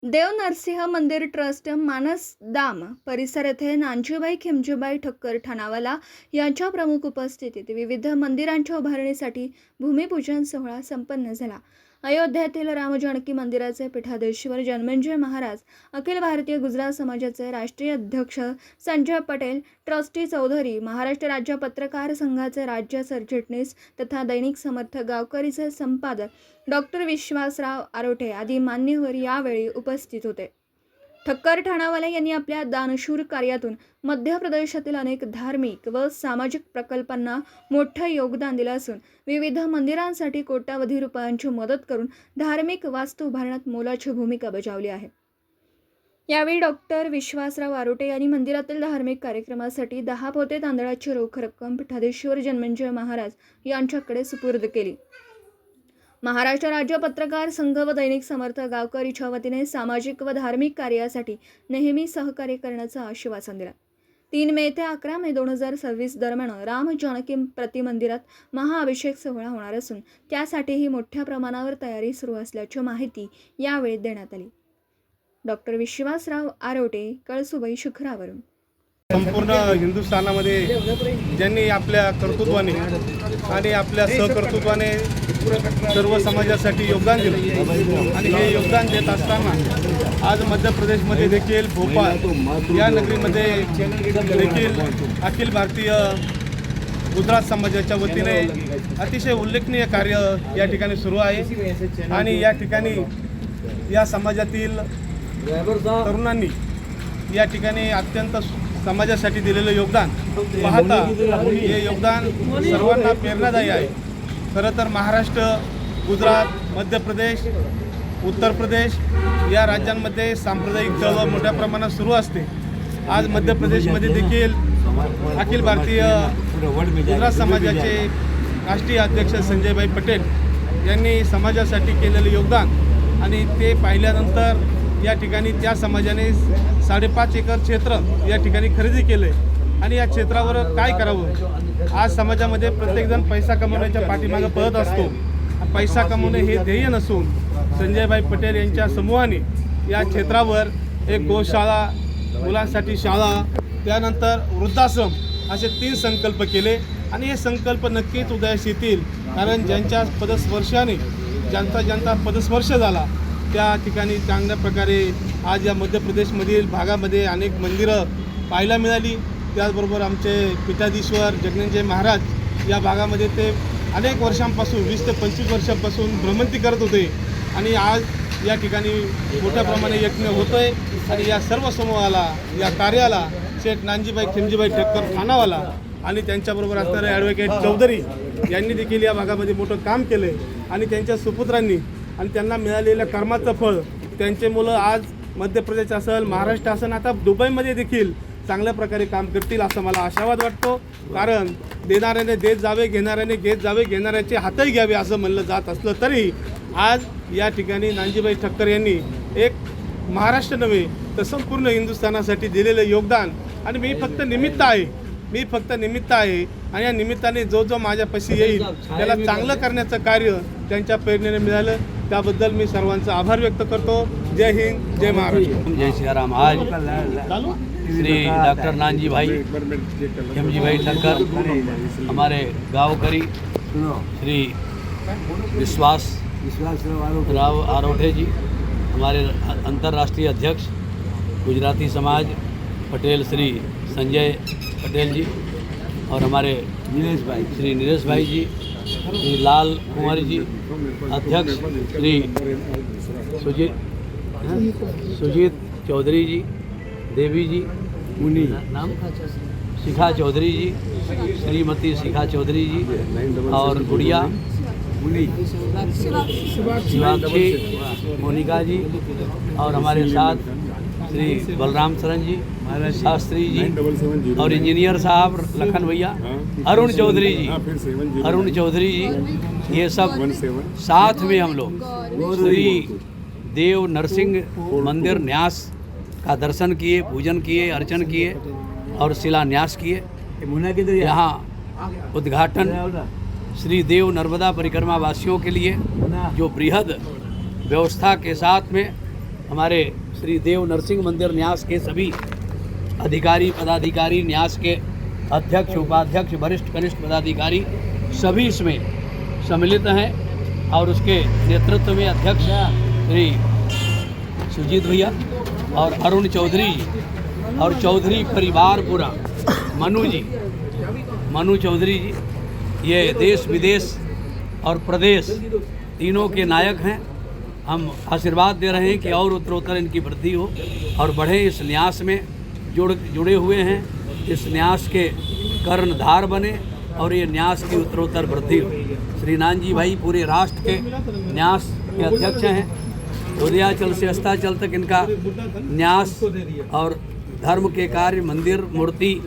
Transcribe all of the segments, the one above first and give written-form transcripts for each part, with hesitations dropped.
देव नरसिंह मंदिर ट्रस्ट मानसधाम परिसर येथे नानजीबाई खिमजीबाई ठक्कर ठाणावाला यांच्या प्रमुख उपस्थितीत विविध मंदिरांच्या उभारणीसाठी भूमिपूजन सोहळा संपन्न झाला। अयोध्येतील राम जानकी मंदिराचे पीठाधीश्वर जन्मेजय महाराज, अखिल भारतीय गुजरात समाजाचे राष्ट्रीय अध्यक्ष संजय पटेल, ट्रस्टी चौधरी, महाराष्ट्र राज्य पत्रकार संघाचे राज्य सरचिटणीस तथा दैनिक समर्थ गावकरीचे संपादक डॉक्टर विश्वासराव आरोटे आदी मान्यवर यावेळी उपस्थित होते। ठक्कर ठाणावाला यांनी आपल्या दानशूर कार्यातून मध्य प्रदेशातील अनेक धार्मिक व सामाजिक प्रकल्पांना मोठे योगदान दिले असून विविध मंदिरांसाठी कोट्यावधी रुपयांची मदत करून धार्मिक वास्तू उभारण्यात मोलाची भूमिका बजावली आहे। यावेळी डॉक्टर विश्वासराव आरोटे यांनी मंदिरातील धार्मिक कार्यक्रमासाठी 10 पोते तांदळाची रोख रक्कम पीठाधीश्वर जन्मेजय महाराज यांच्याकडे सुपूर्द केली। महाराष्ट्र राज्य पत्रकार संघ व दैनिक समर्थ गावकरीच्या वतीने सामाजिक व धार्मिक कार्यासाठी नेहमी सहकार्य करण्याचं आश्वासन दिलं। 3 मे ते 11 मे 2026 दरम्यान राम जानकी प्रतिमंदिरात महाअभिषेक सोहळा होणार असून त्यासाठीही मोठ्या प्रमाणावर तयारी सुरू असल्याची माहिती यावेळी देण्यात आली। डॉक्टर विश्वासराव आरोटे, कळसुबाई शिखरावरून। संपूर्ण हिंदुस्थानामध्ये ज्यांनी आपल्या कर्तृत्वाने आणि आपल्या सहकर्तृत्वाने सर्व समाजासाठी योगदान दिलं आणि हे योगदान देत असताना आज मध्य प्रदेशमध्ये देखील भोपाळ या नगरीमध्ये देखील अखिल भारतीय गुजरात समाजाच्या वतीने अतिशय उल्लेखनीय कार्य या ठिकाणी सुरू आहे आणि या ठिकाणी या समाजातील तरुणांनी या ठिकाणी अत्यंत समाजासाठी दिलेलं योगदान पाहता हे योगदान सर्वांना प्रेरणादायी आहे। खरं तर महाराष्ट्र, गुजरात, मध्य प्रदेश, उत्तर प्रदेश या राज्यांमध्ये सांप्रदायिक चळवळ मोठ्या प्रमाणात सुरू असते। आज मध्य प्रदेशमध्ये देखील अखिल भारतीय गुजरात समाजाचे राष्ट्रीय अध्यक्ष संजयभाई पटेल यांनी समाजासाठी केलेलं योगदान आणि ते पाहिल्यानंतर या ठिकाणी त्या समाजाने 5.5 एकर क्षेत्र या ठिकाणी खरेदी केले आणि या क्षेत्रावर काय करावं। आज समाजामध्ये प्रत्येकजण पैसा कमवण्याच्या पाठीमागे पळत असतो। पैसा कमवणे हे ध्येय नसून संजयभाई पटेल यांच्या समूहाने या क्षेत्रावर एक गोशाळा, मुलांसाठी शाळा, त्यानंतर वृद्धाश्रम असे 3 संकल्प केले आणि हे संकल्प नक्कीच उदयास येतील। कारण ज्यांच्या पदस्पर्शाने ज्यांचा पदस्पर्श झाला त्या ठिकाणी चांगल्या प्रकारे आज या मध्य प्रदेशमधील भागामध्ये अनेक मंदिरं पाहायला मिळाली। त्याचबरोबर आमचे पीठाधीश्वर जन्मेजय महाराज या भागामध्ये ते अनेक वर्षांपासून 20 ते 25 वर्षांपासून भ्रमंती करत होते आणि आज या ठिकाणी मोठ्या प्रमाणे यज्ञ होतो आहे आणि या सर्व समूहाला, या कार्याला शेठ नानजीबाई खिमजीबाई ठक्कर ठाणावाला आणि त्यांच्याबरोबर असणारे ॲडव्होकेट चौधरी यांनी देखील या भागामध्ये मोठं काम केलं आहे आणि त्यांच्या सुपुत्रांनी आणि त्यांना मिळालेलं कर्माचं फळ त्यांचे मुलं आज मध्य प्रदेश असेल, महाराष्ट्र असेल, आता दुबईमध्ये देखील चांगल्या प्रकारे काम करतील असं मला आशावाद वाटतो। कारण देणाऱ्याने देत जावे, घेणाऱ्याने घेत जावे, घेणाऱ्याचे हातही घ्यावे असं म्हणलं जात असलं तरी आज या ठिकाणी नानजीबाई ठक्कर यांनी एक महाराष्ट्र नव्हे तर संपूर्ण हिंदुस्थानासाठी दिलेलं योगदान आणि मी फक्त निमित्त आहे आणि या निमित्ताने जो माझ्यापाशी येईल त्याला चांगलं करण्याचं कार्य त्यांच्या प्रेरणेने मिळालं। त्याबद्दल मी सर्वांचा आभार व्यक्त करतो। जय हिंद, जय महाराष्ट्र, जय श्री राम। आज श्री डॉक्टर नानजी भाई खिमजी ठक्कर, हमारे गावकरी श्री विश्वासराव आरोटे जी, हमारे अंतर्राष्ट्रीय अध्यक्ष गुजराती समाज पटेल श्री संजय पटेल जी और हमारे श्री नीरेश भाई जी, श्री लाल कुमारी जी, अध्यक्ष श्री सुजीत चौधरी जी, देवी जी, मुनि नाम शिखा चौधरी जी, श्रीमती शिखा चौधरी जी और गुड़िया मुनि शिवाक्षी मोनिका जी और हमारे साथ श्री बलराम सरन जी, शास्त्री जी और इंजीनियर साहब लखन भैया, अरुण चौधरी जी, ये सब साथ में हम लोग श्री देव नरसिंह मंदिर न्यास का दर्शन किए, पूजन किए, अर्चन किए और शिलान्यास किए। यहाँ उद्घाटन श्री देव नर्मदा परिक्रमा वासियों के लिए जो बृहद व्यवस्था के साथ में हमारे श्री देव नरसिंह मंदिर न्यास के सभी अधिकारी पदाधिकारी, न्यास के अध्यक्ष उपाध्यक्ष वरिष्ठ कनिष्ठ पदाधिकारी सभी इसमें सम्मिलित हैं और उसके नेतृत्व में अध्यक्ष श्री सुजीत भैया और अरुण चौधरी जी और चौधरी परिवार पूरा मनु चौधरी जी, ये देश विदेश और प्रदेश तीनों के नायक हैं। हम आशीर्वाद दे रहे हैं कि और उत्तरोत्तर इनकी वृद्धि हो और बढ़े। इस न्यास में जुड़े हुए हैं, इस न्यास के कर्णधार बने और ये न्यास की उत्तरोत्तर वृद्धि हो। श्री नानजी भाई पूरे राष्ट्र के न्यास के अध्यक्ष हैं। उदयाचल से अस्ताचल तक इनका न्यास और धर्म के कार्य, मंदिर, मूर्ति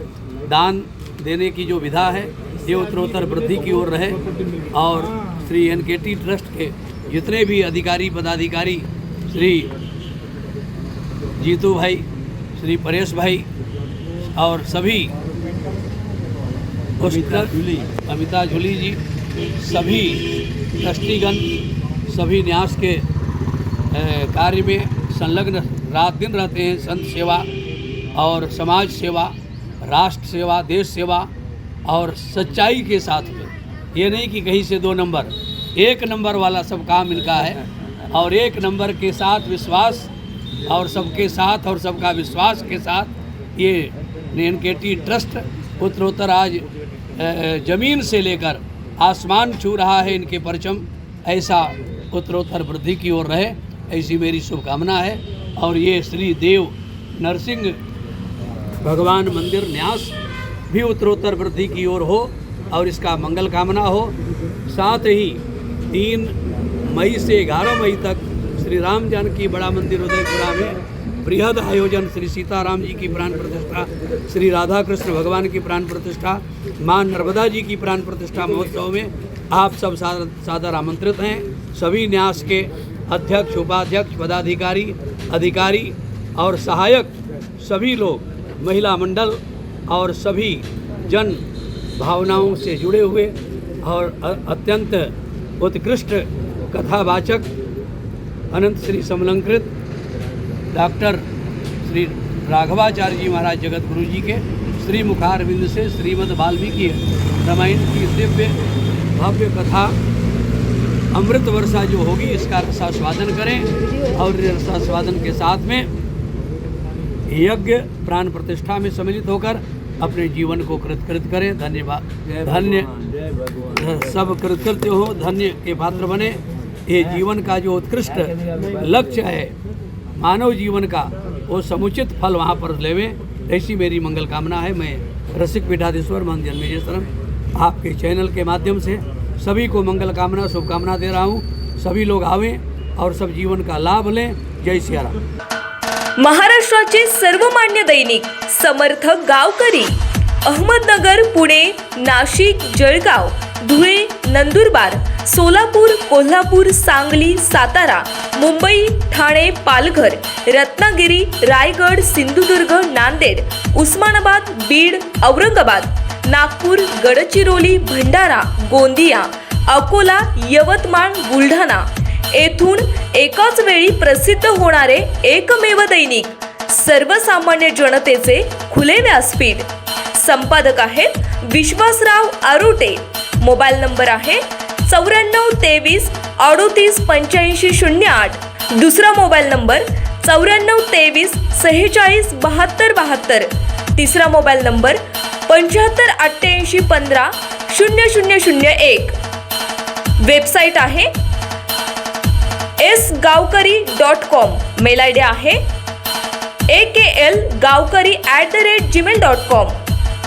दान देने की जो विधा है ये उत्तरोत्तर वृद्धि की ओर रहे। और श्री एनकेटी ट्रस्ट के जितने भी अधिकारी पदाधिकारी, श्री जीतू भाई, श्री परेश भाई और सभी अमिता झूली जी, सभी ट्रस्टीगण, सभी न्यास के कार्य में संलग्न रात दिन रहते हैं। संत सेवा और समाज सेवा, राष्ट्र सेवा, देश सेवा और सच्चाई के साथ में, ये नहीं कि कहीं से 2 नंबर, 1 नंबर वाला सब काम इनका है। और 1 नंबर के साथ विश्वास और सबके साथ और सबका विश्वास के साथ ये एनकेटी ट्रस्ट उत्तरोत्तर आज जमीन से लेकर आसमान छू रहा है। इनके परचम ऐसा उत्तरोत्तर वृद्धि की ओर रहे, ऐसी मेरी शुभकामना है। और ये श्री देव नरसिंह भगवान मंदिर न्यास भी उत्तरोत्तर वृद्धि की ओर हो और इसका मंगल कामना हो। साथ ही 3 मई से 11 मई तक श्री राम जानकी बड़ा मंदिर उदयपुरा में बृहद आयोजन, श्री सीताराम जी की प्राण प्रतिष्ठा, श्री राधा कृष्ण भगवान की प्राण प्रतिष्ठा, माँ नर्मदा जी की प्राण प्रतिष्ठा महोत्सव में आप सब सादर आमंत्रित हैं। सभी न्यास के अध्यक्ष उपाध्यक्ष पदाधिकारी अधिकारी और सहायक सभी लोग, महिला मंडल और सभी जन भावनाओं से जुड़े हुए और अत्यंत उत्कृष्ट कथावाचक अनंत श्री समलंकृत डॉक्टर श्री राघवाचार्य जी महाराज जगत गुरु जी के श्री मुखारविंद से श्रीमद् वाल्मीकि रामायण की दिव्य भव्य कथा अमृत वर्षा जो होगी इसका रसास्वादन करें और रसास्वादन के साथ में यज्ञ प्राण प्रतिष्ठा में सम्मिलित होकर अपने जीवन को कृतकृत करें। धन्यवाद। धन्य सब कृतकृत्य हो, धन्य के पात्र बने। ये जीवन का जो उत्कृष्ट लक्ष्य है मानव जीवन का, वो समुचित फल वहाँ पर लेवें, ऐसी मेरी मंगल कामना है। मैं रसिक पीठाधीश्वर महंत जन्मेजय आपके चैनल के माध्यम से सभी को मंगल कामना शुभकामना दे रहा हूँ। सभी लोग आवें और सब जीवन का लाभ लें। जय सिया राम। महाराष्ट्राचे सर्वमान्य दैनिक समर्थ गावकरी अहमदनगर, पुणे, नाशिक, जळगाव, धुळे, नंदुरबार, सोलापूर, कोल्हापूर, सांगली, सातारा, मुंबई, ठाणे, पालघर, रत्नागिरी, रायगड, सिंधुदुर्ग, नांदेड, उस्मानाबाद, बीड, औरंगाबाद, नागपूर, गडचिरोली, भंडारा, गोंदिया, अकोला, यवतमाळ, बुलढाणा येथून एकाच वेळी प्रसिद्ध होणारे एकमेव दैनिक, सर्वसामान्य जनतेचे खुले व्यासपीठ। संपादक आहेत विश्वासराव आरोटे। मोबाईल नंबर आहे 9423 38 85 08। दुसरा मोबाईल नंबर 9423 46 72 72। तिसरा मोबाईल नंबर 75 88 15 0001। वेबसाईट आहे sgavkari.com। मेल आयडी आहे akl gavkari@gmail.com।